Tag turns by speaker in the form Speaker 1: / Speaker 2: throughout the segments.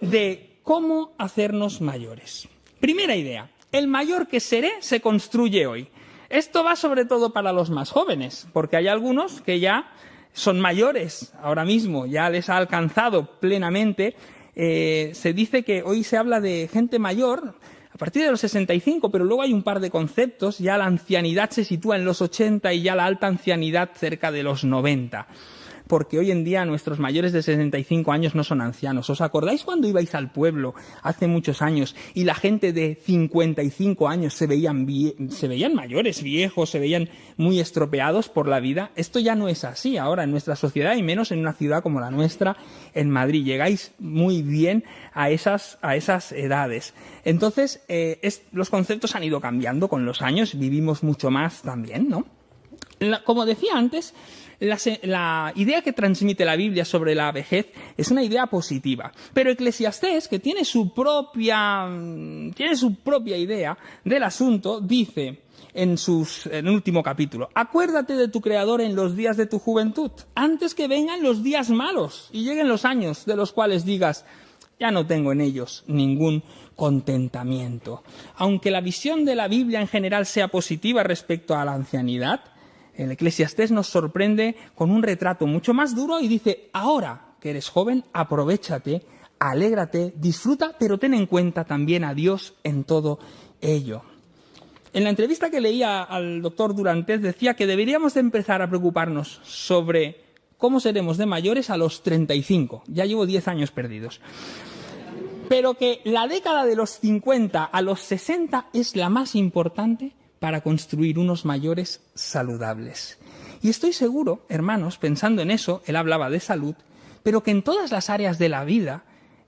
Speaker 1: de cómo hacernos mayores. Primera idea, el mayor que seré se construye hoy. Esto va sobre todo para los más jóvenes, porque hay algunos que ya son mayores ahora mismo, ya les ha alcanzado plenamente. Se dice que hoy se habla de gente mayor a partir de los 65, pero luego hay un par de conceptos. Ya la ancianidad se sitúa en los 80 y ya la alta ancianidad cerca de los 90. Porque hoy en día nuestros mayores de 65 años no son ancianos. ¿Os acordáis cuando ibais al pueblo hace muchos años y la gente de 55 años se veían mayores, viejos, se veían muy estropeados por la vida? Esto ya no es así ahora en nuestra sociedad y menos en una ciudad como la nuestra, en Madrid. Llegáis muy bien a esas edades. Entonces, los conceptos han ido cambiando con los años, vivimos mucho más también, ¿no? Como decía antes, la idea que transmite la Biblia sobre la vejez es una idea positiva. Pero Eclesiastés, que tiene su propia idea del asunto, dice en el último capítulo: acuérdate de tu Creador en los días de tu juventud, antes que vengan los días malos y lleguen los años de los cuales digas, ya no tengo en ellos ningún contentamiento. Aunque la visión de la Biblia en general sea positiva respecto a la ancianidad, el Eclesiastés nos sorprende con un retrato mucho más duro y dice: ahora que eres joven, aprovéchate, alégrate, disfruta, pero ten en cuenta también a Dios en todo ello. En la entrevista que leía al doctor Durantes decía que deberíamos de empezar a preocuparnos sobre cómo seremos de mayores a los 35. Ya llevo 10 años perdidos. Pero que la década de los 50 a los 60 es la más importante para construir unos mayores saludables. Y estoy seguro, hermanos, pensando en eso, él hablaba de salud, pero que en todas las áreas de la vida,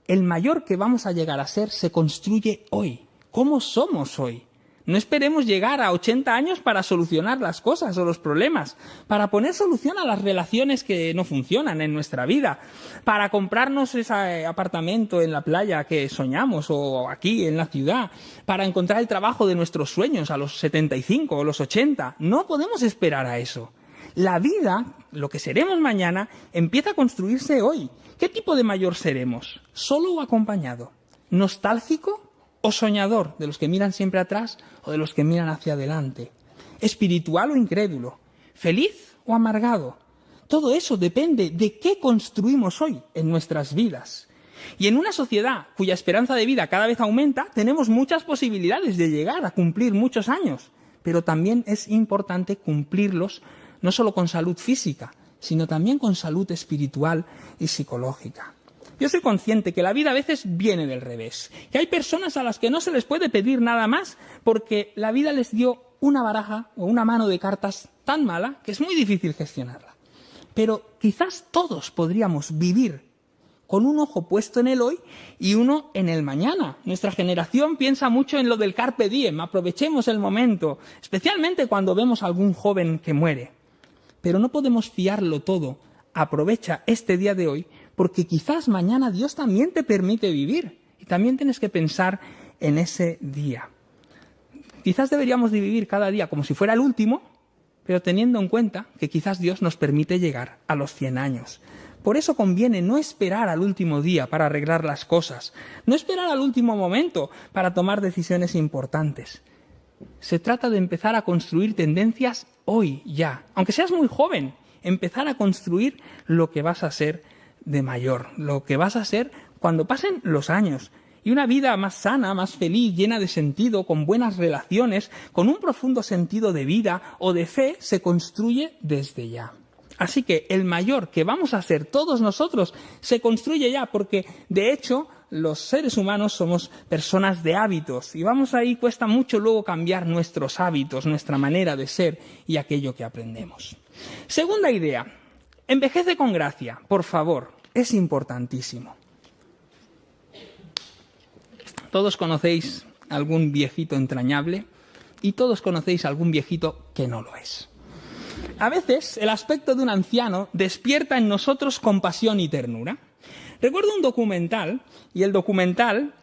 Speaker 1: el mayor que vamos a llegar a ser se construye hoy. ¿Cómo somos hoy? No esperemos llegar a 80 años para solucionar las cosas o los problemas, para poner solución a las relaciones que no funcionan en nuestra vida, para comprarnos ese apartamento en la playa que soñamos o aquí en la ciudad, para encontrar el trabajo de nuestros sueños a los 75 o los 80. No podemos esperar a eso. La vida, lo que seremos mañana, empieza a construirse hoy. ¿Qué tipo de mayor seremos? ¿Solo o acompañado? ¿Nostálgico o soñador, de los que miran siempre atrás o de los que miran hacia adelante? ¿Espiritual o incrédulo? ¿Feliz o amargado? Todo eso depende de qué construimos hoy en nuestras vidas. Y en una sociedad cuya esperanza de vida cada vez aumenta, tenemos muchas posibilidades de llegar a cumplir muchos años, pero también es importante cumplirlos no solo con salud física, sino también con salud espiritual y psicológica. Yo soy consciente que la vida a veces viene del revés, que hay personas a las que no se les puede pedir nada más porque la vida les dio una baraja o una mano de cartas tan mala que es muy difícil gestionarla. Pero quizás todos podríamos vivir con un ojo puesto en el hoy y uno en el mañana. Nuestra generación piensa mucho en lo del carpe diem, aprovechemos el momento, especialmente cuando vemos a algún joven que muere. Pero no podemos fiarlo todo. Aprovecha este día de hoy, porque quizás mañana Dios también te permite vivir y también tienes que pensar en ese día. Quizás deberíamos de vivir cada día como si fuera el último, pero teniendo en cuenta que quizás Dios nos permite llegar a los 100 años. Por eso conviene no esperar al último día para arreglar las cosas, no esperar al último momento para tomar decisiones importantes. Se trata de empezar a construir tendencias hoy ya, aunque seas muy joven, empezar a construir lo que vas a ser de mayor, lo que vas a ser cuando pasen los años. Y una vida más sana, más feliz, llena de sentido, con buenas relaciones, con un profundo sentido de vida o de fe, se construye desde ya. Así que el mayor que vamos a ser todos nosotros se construye ya, porque de hecho los seres humanos somos personas de hábitos y cuesta mucho luego cambiar nuestros hábitos, nuestra manera de ser y aquello que aprendemos. Segunda idea, envejece con gracia, por favor, es importantísimo. Todos conocéis algún viejito entrañable y todos conocéis algún viejito que no lo es. A veces el aspecto de un anciano despierta en nosotros compasión y ternura. Recuerdo un documental, y el documental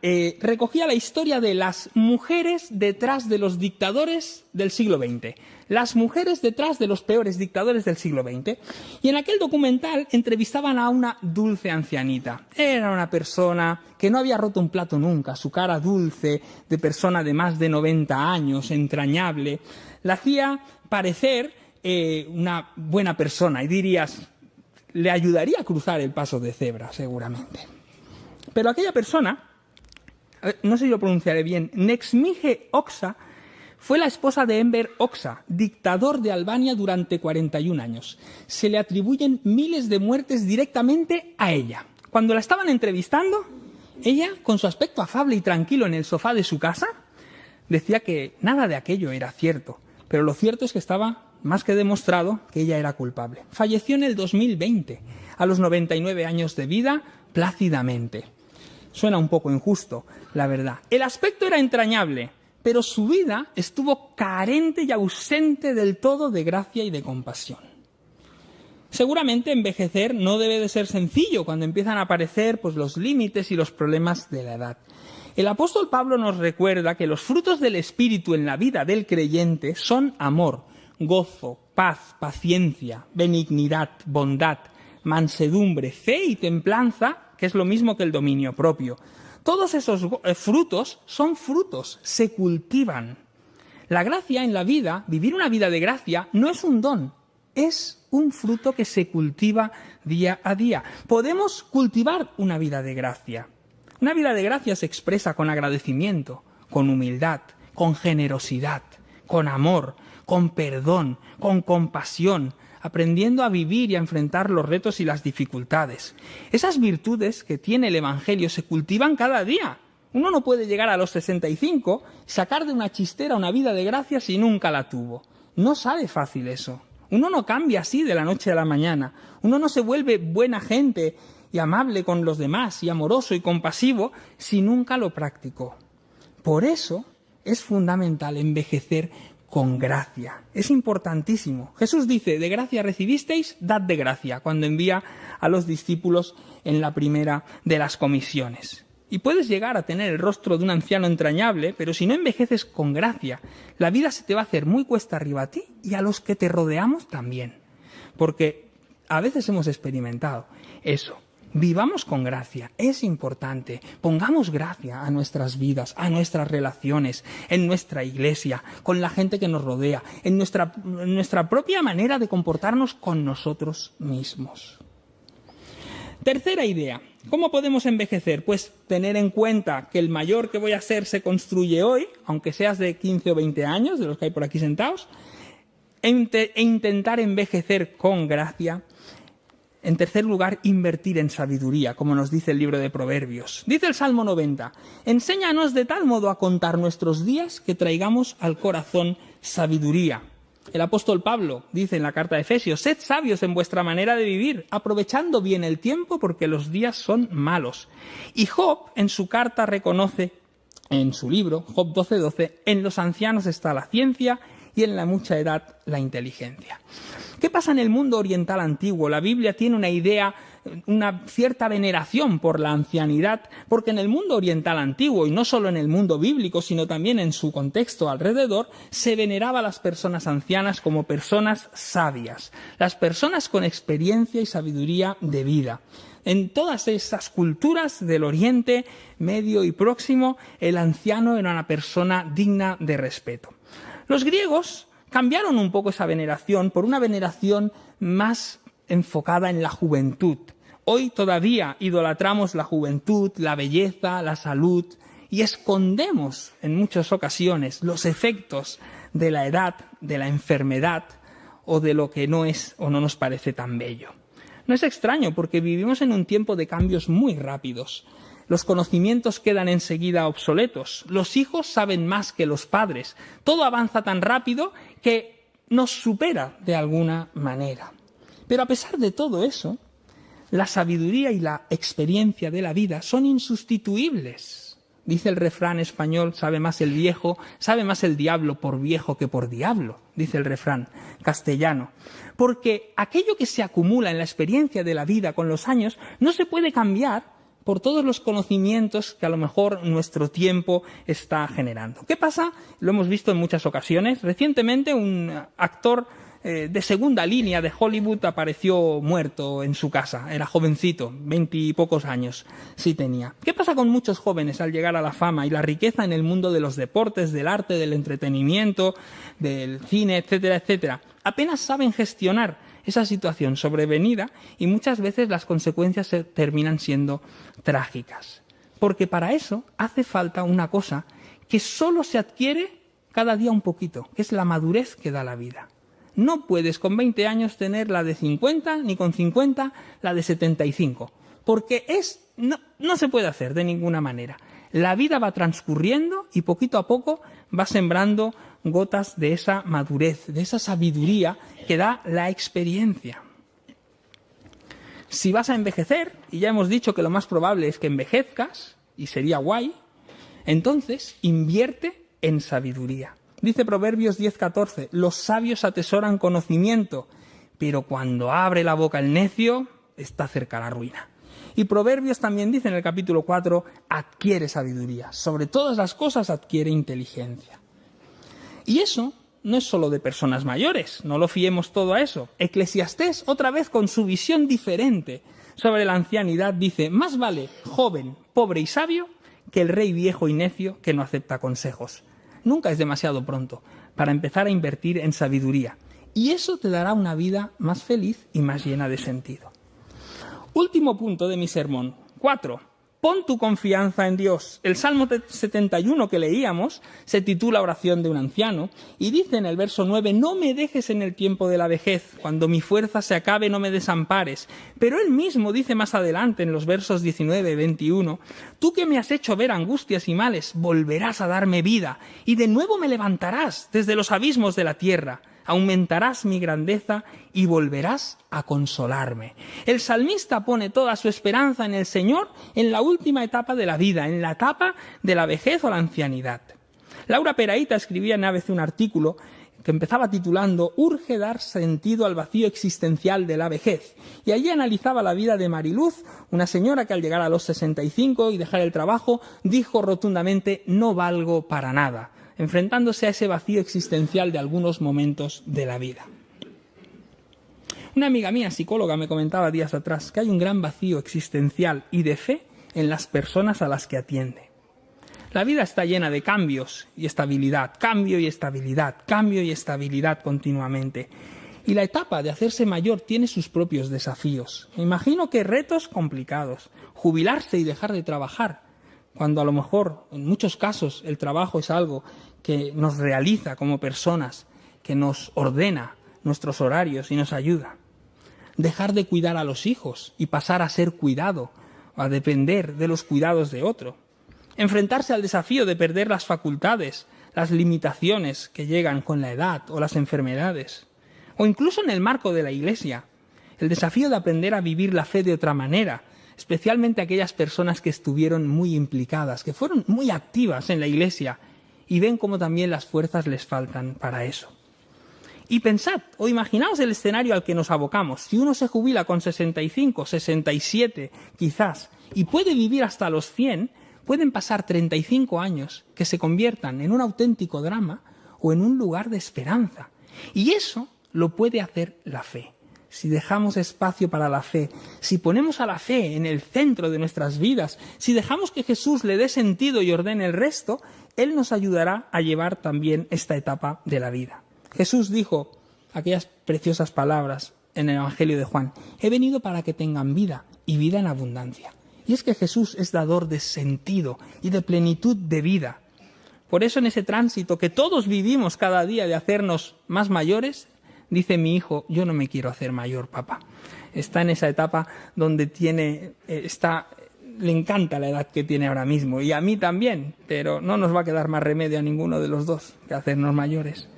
Speaker 1: recogía la historia de las mujeres detrás de los dictadores del siglo XX. Las mujeres detrás de los peores dictadores del siglo XX. Y en aquel documental entrevistaban a una dulce ancianita. Era una persona que no había roto un plato nunca, su cara dulce, de persona de más de 90 años, entrañable, la hacía parecer una buena persona, y dirías, le ayudaría a cruzar el paso de cebra, seguramente. Pero aquella persona, no sé si lo pronunciaré bien, Nexmije Oxa, fue la esposa de Enver Hoxha, dictador de Albania durante 41 años. Se le atribuyen miles de muertes directamente a ella. Cuando la estaban entrevistando, ella, con su aspecto afable y tranquilo en el sofá de su casa, decía que nada de aquello era cierto. Pero lo cierto es que estaba más que demostrado que ella era culpable. Falleció en el 2020, a los 99 años de vida, plácidamente. Suena un poco injusto, la verdad. El aspecto era entrañable, pero su vida estuvo carente y ausente del todo de gracia y de compasión. Seguramente envejecer no debe de ser sencillo cuando empiezan a aparecer los límites y los problemas de la edad. El apóstol Pablo nos recuerda que los frutos del Espíritu en la vida del creyente son amor, gozo, paz, paciencia, benignidad, bondad, mansedumbre, fe y templanza, que es lo mismo que el dominio propio. Todos esos frutos son frutos, se cultivan. La gracia en la vida, vivir una vida de gracia, no es un don, es un fruto que se cultiva día a día. Podemos cultivar una vida de gracia. Una vida de gracia se expresa con agradecimiento, con humildad, con generosidad, con amor, con perdón, con compasión, aprendiendo a vivir y a enfrentar los retos y las dificultades. Esas virtudes que tiene el Evangelio se cultivan cada día. Uno no puede llegar a los 65, sacar de una chistera una vida de gracia si nunca la tuvo. No sale fácil eso. Uno no cambia así de la noche a la mañana. Uno no se vuelve buena gente y amable con los demás y amoroso y compasivo si nunca lo practicó. Por eso es fundamental envejecer con gracia. Es importantísimo. Jesús dice, de gracia recibisteis, dad de gracia, cuando envía a los discípulos en la primera de las comisiones. Y puedes llegar a tener el rostro de un anciano entrañable, pero si no envejeces con gracia, la vida se te va a hacer muy cuesta arriba a ti y a los que te rodeamos también. Porque a veces hemos experimentado eso. Vivamos con gracia, es importante. Pongamos gracia a nuestras vidas, a nuestras relaciones, en nuestra iglesia, con la gente que nos rodea, en nuestra propia manera de comportarnos con nosotros mismos. Tercera idea, ¿cómo podemos envejecer? Pues tener en cuenta que el mayor que voy a ser se construye hoy, aunque seas de 15 o 20 años, de los que hay por aquí sentados, e intentar envejecer con gracia. En tercer lugar, invertir en sabiduría, como nos dice el libro de Proverbios. Dice el Salmo 90, enséñanos de tal modo a contar nuestros días que traigamos al corazón sabiduría. El apóstol Pablo dice en la carta de Efesios, sed sabios en vuestra manera de vivir, aprovechando bien el tiempo porque los días son malos. Y Job en su carta reconoce, en su libro, Job 12:12, en los ancianos está la ciencia y en la mucha edad la inteligencia. ¿Qué pasa en el mundo oriental antiguo? La Biblia tiene una idea, una cierta veneración por la ancianidad, porque en el mundo oriental antiguo, y no solo en el mundo bíblico, sino también en su contexto alrededor, se veneraba a las personas ancianas como personas sabias, las personas con experiencia y sabiduría de vida. En todas esas culturas del Oriente Medio y Próximo, el anciano era una persona digna de respeto. Los griegos cambiaron un poco esa veneración por una veneración más enfocada en la juventud. Hoy todavía idolatramos la juventud, la belleza, la salud y escondemos en muchas ocasiones los efectos de la edad, de la enfermedad o de lo que no es o no nos parece tan bello. No es extraño porque vivimos en un tiempo de cambios muy rápidos. Los conocimientos quedan enseguida obsoletos. Los hijos saben más que los padres. Todo avanza tan rápido que nos supera de alguna manera. Pero a pesar de todo eso, la sabiduría y la experiencia de la vida son insustituibles. Dice el refrán español, sabe más el diablo por viejo que por diablo, dice el refrán castellano. Porque aquello que se acumula en la experiencia de la vida con los años no se puede cambiar por todos los conocimientos que a lo mejor nuestro tiempo está generando. ¿Qué pasa? Lo hemos visto en muchas ocasiones. Recientemente un actor de segunda línea de Hollywood apareció muerto en su casa. Era jovencito, 20 y pocos años sí tenía. ¿Qué pasa con muchos jóvenes al llegar a la fama y la riqueza en el mundo de los deportes, del arte, del entretenimiento, del cine, etcétera, etcétera? Apenas saben gestionar esa situación sobrevenida y muchas veces las consecuencias terminan siendo trágicas. Porque para eso hace falta una cosa que solo se adquiere cada día un poquito, que es la madurez que da la vida. No puedes con 20 años tener la de 50, ni con 50 la de 75, porque no se puede hacer de ninguna manera. La vida va transcurriendo y poquito a poco va sembrando gotas de esa madurez, de esa sabiduría que da la experiencia. Si vas a envejecer, y ya hemos dicho que lo más probable es que envejezcas, y sería guay, entonces invierte en sabiduría. Dice Proverbios 10:14, los sabios atesoran conocimiento, pero cuando abre la boca el necio, está cerca la ruina. Y Proverbios también dice en el capítulo 4, adquiere sabiduría, sobre todas las cosas adquiere inteligencia. Y eso no es solo de personas mayores, no lo fiemos todo a eso. Eclesiastés, otra vez con su visión diferente sobre la ancianidad, dice, más vale joven, pobre y sabio que el rey viejo y necio que no acepta consejos. Nunca es demasiado pronto para empezar a invertir en sabiduría. Y eso te dará una vida más feliz y más llena de sentido. Último punto de mi sermón. 4. Pon tu confianza en Dios. El Salmo 71 que leíamos se titula Oración de un anciano y dice en el verso 9, no me dejes en el tiempo de la vejez, cuando mi fuerza se acabe no me desampares. Pero él mismo dice más adelante en los versos 19 y 21, tú que me has hecho ver angustias y males, volverás a darme vida y de nuevo me levantarás desde los abismos de la tierra. Aumentarás mi grandeza y volverás a consolarme. El salmista pone toda su esperanza en el Señor en la última etapa de la vida, en la etapa de la vejez o la ancianidad. Laura Peraíta escribía en ABC un artículo que empezaba titulando «Urge dar sentido al vacío existencial de la vejez». Y allí analizaba la vida de Mariluz, una señora que al llegar a los 65 y dejar el trabajo, dijo rotundamente «no valgo para nada», enfrentándose a ese vacío existencial de algunos momentos de la vida. Una amiga mía, psicóloga, me comentaba días atrás que hay un gran vacío existencial y de fe en las personas a las que atiende. La vida está llena de cambios y estabilidad, cambio y estabilidad continuamente. Y la etapa de hacerse mayor tiene sus propios desafíos. Me imagino que retos complicados, jubilarse y dejar de trabajar, cuando a lo mejor, en muchos casos, el trabajo es algo que nos realiza como personas, que nos ordena nuestros horarios y nos ayuda. Dejar de cuidar a los hijos y pasar a ser cuidado, a depender de los cuidados de otro. Enfrentarse al desafío de perder las facultades, las limitaciones que llegan con la edad o las enfermedades. O incluso en el marco de la Iglesia, el desafío de aprender a vivir la fe de otra manera, especialmente aquellas personas que estuvieron muy implicadas, que fueron muy activas en la Iglesia y ven cómo también las fuerzas les faltan para eso. Y pensad, o imaginaos el escenario al que nos abocamos. Si uno se jubila con 65, 67 quizás, y puede vivir hasta los 100, pueden pasar 35 años que se conviertan en un auténtico drama o en un lugar de esperanza. Y eso lo puede hacer la fe. Si dejamos espacio para la fe, si ponemos a la fe en el centro de nuestras vidas, si dejamos que Jesús le dé sentido y ordene el resto, Él nos ayudará a llevar también esta etapa de la vida. Jesús dijo aquellas preciosas palabras en el Evangelio de Juan, he venido para que tengan vida y vida en abundancia. Y es que Jesús es dador de sentido y de plenitud de vida. Por eso en ese tránsito que todos vivimos cada día de hacernos más mayores, dice mi hijo, yo no me quiero hacer mayor, papá. Está en esa etapa donde le encanta la edad que tiene ahora mismo, y a mí también, pero no nos va a quedar más remedio a ninguno de los dos que hacernos mayores.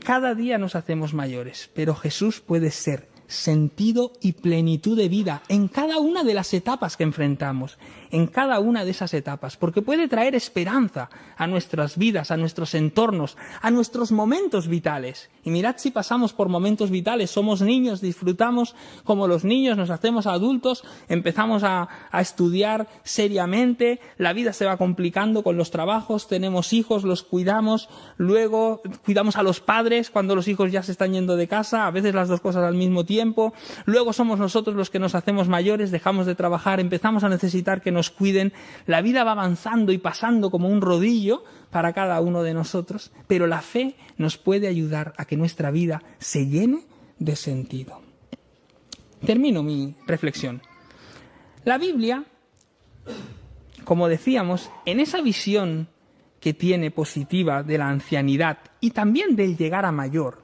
Speaker 1: Cada día nos hacemos mayores, pero Jesús puede ser sentido y plenitud de vida en cada una de las etapas que enfrentamos, en cada una de esas etapas, porque puede traer esperanza a nuestras vidas, a nuestros entornos, a nuestros momentos vitales. Y mirad si pasamos por momentos vitales, somos niños, disfrutamos como los niños, nos hacemos adultos, empezamos a estudiar seriamente, la vida se va complicando con los trabajos, tenemos hijos, los cuidamos, luego cuidamos a los padres cuando los hijos ya se están yendo de casa, a veces las dos cosas al mismo tiempo, luego somos nosotros los que nos hacemos mayores, dejamos de trabajar, empezamos a necesitar que nos cuiden, la vida va avanzando y pasando como un rodillo para cada uno de nosotros, pero la fe nos puede ayudar a que nuestra vida se llene de sentido. Termino mi reflexión. La Biblia, como decíamos, en esa visión que tiene positiva de la ancianidad y también del llegar a mayor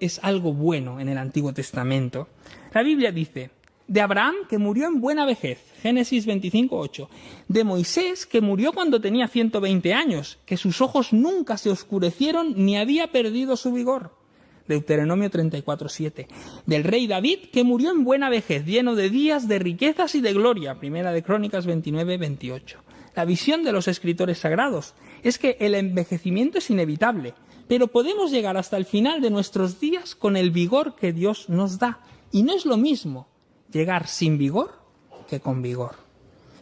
Speaker 1: es algo bueno en el Antiguo Testamento. La Biblia dice: de Abraham, que murió en buena vejez, Génesis 25:8. De Moisés, que murió cuando tenía 120 años, que sus ojos nunca se oscurecieron ni había perdido su vigor, Deuteronomio 34:7. Del rey David, que murió en buena vejez, lleno de días, de riquezas y de gloria, Primera de Crónicas 29:28. La visión de los escritores sagrados es que el envejecimiento es inevitable, pero podemos llegar hasta el final de nuestros días con el vigor que Dios nos da. Y no es lo mismo llegar sin vigor que con vigor.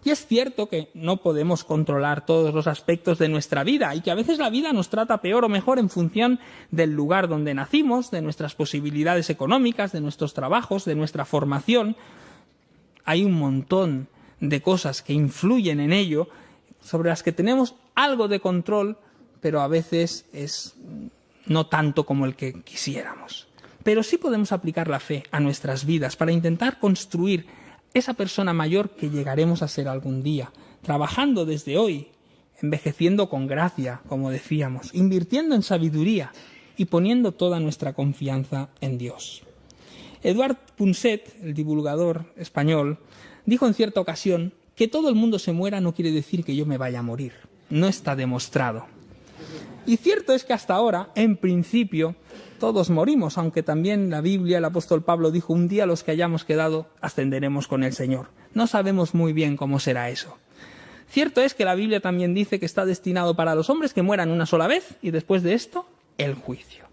Speaker 1: Y es cierto que no podemos controlar todos los aspectos de nuestra vida y que a veces la vida nos trata peor o mejor en función del lugar donde nacimos, de nuestras posibilidades económicas, de nuestros trabajos, de nuestra formación. Hay un montón de cosas que influyen en ello, sobre las que tenemos algo de control, pero a veces es no tanto como el que quisiéramos. Pero sí podemos aplicar la fe a nuestras vidas para intentar construir esa persona mayor que llegaremos a ser algún día, trabajando desde hoy, envejeciendo con gracia, como decíamos, invirtiendo en sabiduría y poniendo toda nuestra confianza en Dios. Edouard Punset, el divulgador español, dijo en cierta ocasión: que todo el mundo se muera no quiere decir que yo me vaya a morir. No está demostrado. Y cierto es que hasta ahora, en principio, todos morimos, aunque también la Biblia, el apóstol Pablo dijo: un día los que hayamos quedado ascenderemos con el Señor. No sabemos muy bien cómo será eso. Cierto es que la Biblia también dice que está destinado para los hombres que mueran una sola vez y después de esto, el juicio.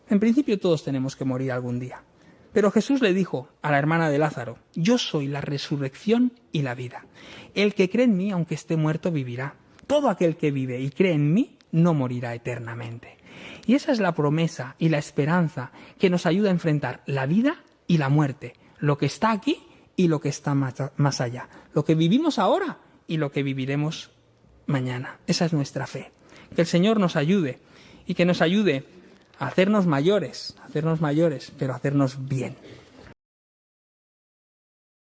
Speaker 1: En principio todos tenemos que morir algún día. Pero Jesús le dijo a la hermana de Lázaro: yo soy la resurrección y la vida. El que cree en mí, aunque esté muerto, vivirá. Todo aquel que vive y cree en mí no morirá eternamente. Y esa es la promesa y la esperanza que nos ayuda a enfrentar la vida y la muerte, lo que está aquí y lo que está más allá, lo que vivimos ahora y lo que viviremos mañana. Esa es nuestra fe. Que el Señor nos ayude y que nos ayude a hacernos mayores, pero a hacernos bien.